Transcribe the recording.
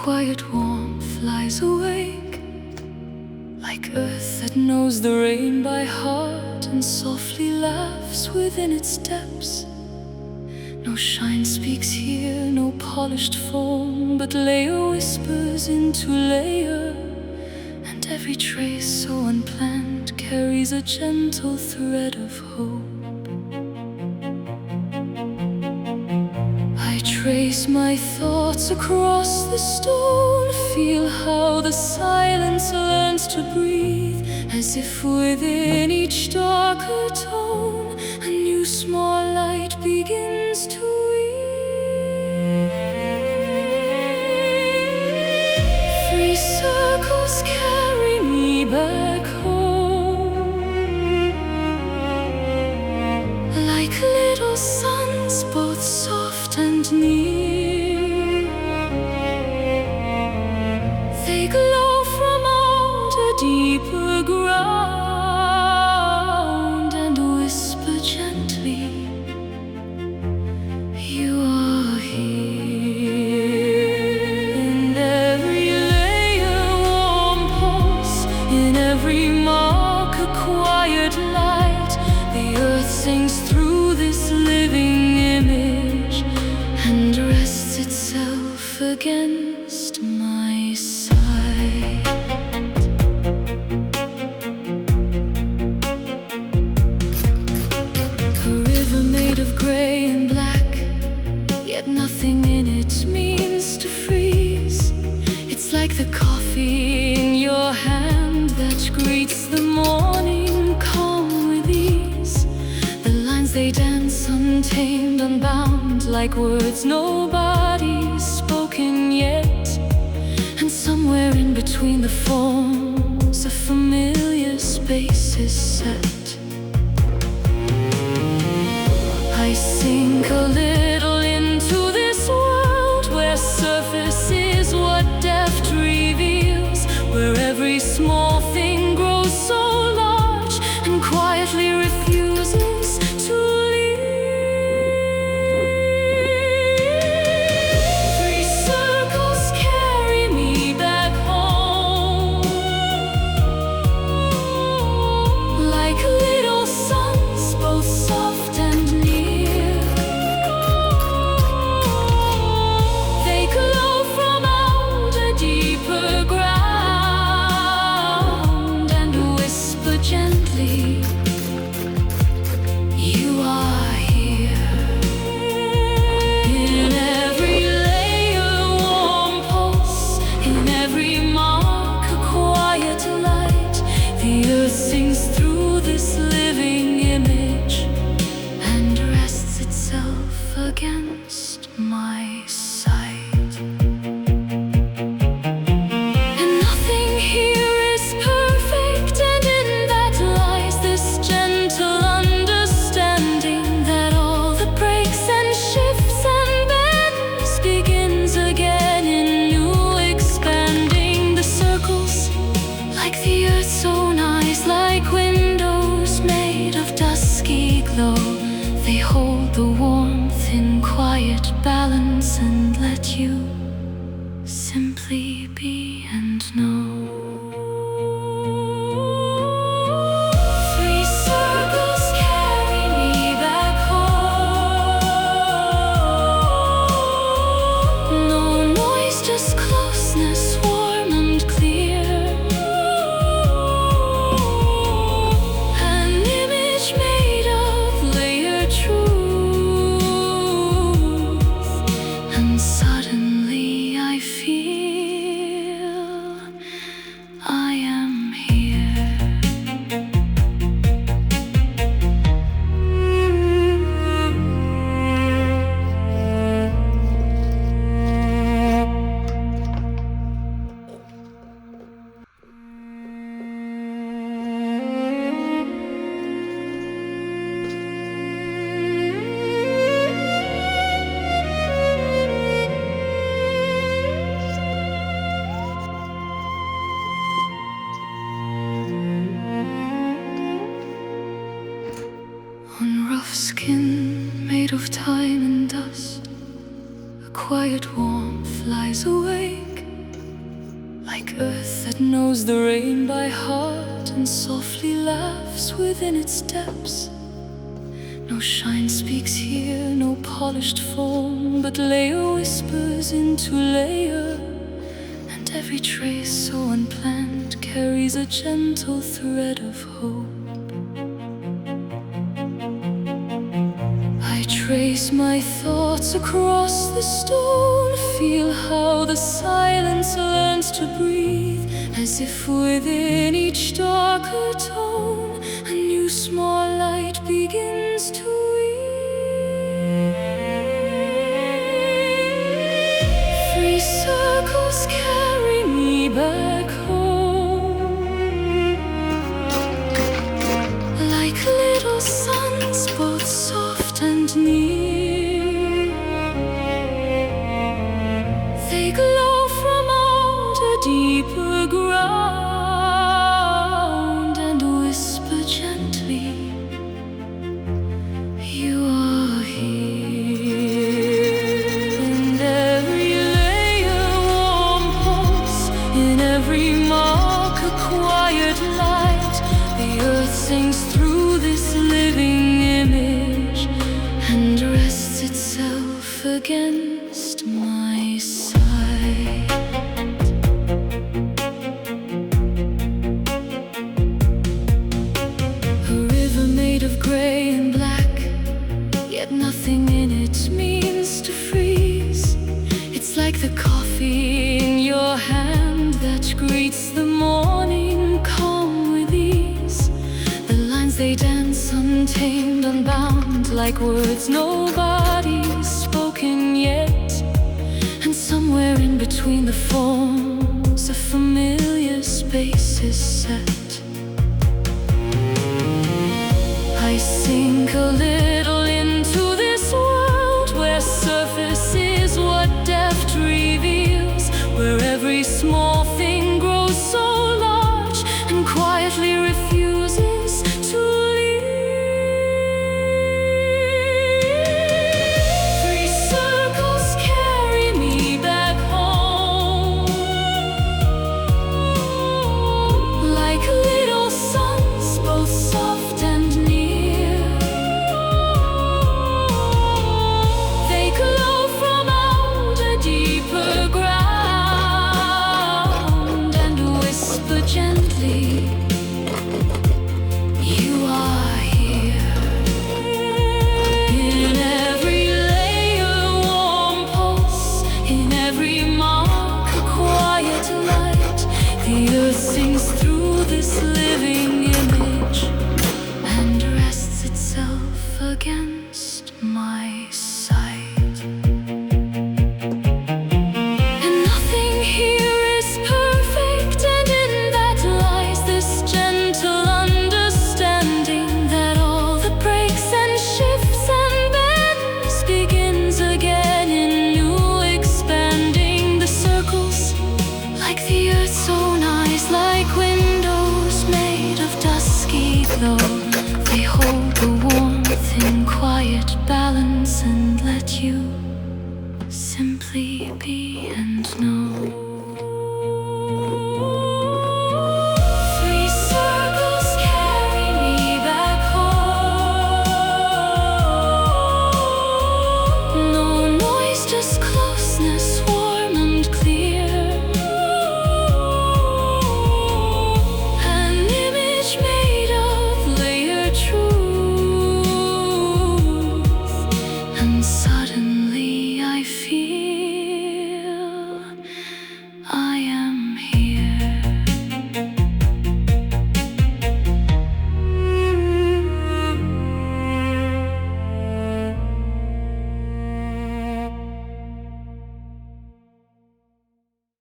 quiet warmth lies awake, like earth that knows the rain by heart and softly laughs within its depths. No shine speaks here, no polished form, but layer whispers into layer, and every trace so unplanned carries a gentle thread of hope. I trace my thoughts across the stone, feel how the silence learns to breathe, as if within each darker tone a new small light begins to weave. Free circles carry me back home, like little suns, both soft and near. They glow from out a deeper ground and whisper gently, you are here. In every layer, warm pulse, in every mark, a quiet light. The earth sings through this living image and rests itself against my side. A river made of gray and black, yet nothing in it means to freeze. It's like the coffee in your hand that greets the morning calm with ease. The lines they dance untamed, unbound, like words nobody's spoken yet. And somewhere in between the forms, a familiar space is set. I sink a little into this world where surface is what depth reveals, where every small thing grows so large and quietly refuses to leave. Three circles carry me back home, like little suns, both soft and near. They glow from out a deeper ground and whisper gently, you are here. In every layer, warm pulse, in every mark, a quiet light. The earth sings through this living image and rests itself against my side. And nothing here is perfect, and in that lies this gentle understanding that all that breaks and shifts and bends begins again in new expanding. The circles, like the earth's own eyes, like windows made of dusky glow. They hold the warmth in quiet balance and let you simply be and know. Three circles carry me back home. No noise, just closeness, warm and clear. An image made of layered truth, and suddenly I feel I am here. On rough skin made of time and dust, a quiet warmth lies awake, that knows the rain by heart and softly laughs within its depths. No shine speaks here, no polished form, but layer whispers into layer, and every trace so unplanned carries a gentle thread of hope. I trace my thoughts across the stone, feel how the silence learns to breathe, as if within each darker tone a new small light begins to weave. Free circles carry me back home, like little suns, both soft and near. They glow from out a deeper ground and whisper gently, you are here. In every layer, warm pulse, in every mark, a quiet light. The earth sings through this living image and rests itself against my side. A river made of gray and black, yet nothing in it means to freeze. It's like the coffee in your hand that greets the morning calm with ease. The lines they dance untamed, unbound, like words nobody's spoken yet. And somewhere in between the forms, a familiar space is set. I sink a little into this world where surface is what depth reveals, where every small thing grows so large and quietly refuses to leave. Three circles carry me back home, like little suns, both soft and near. They glow from out a deeper ground and whisper gently, you are here. In every layer, warm pulse, in every mark, a quiet light. The earth sings through this living image and rests itself again.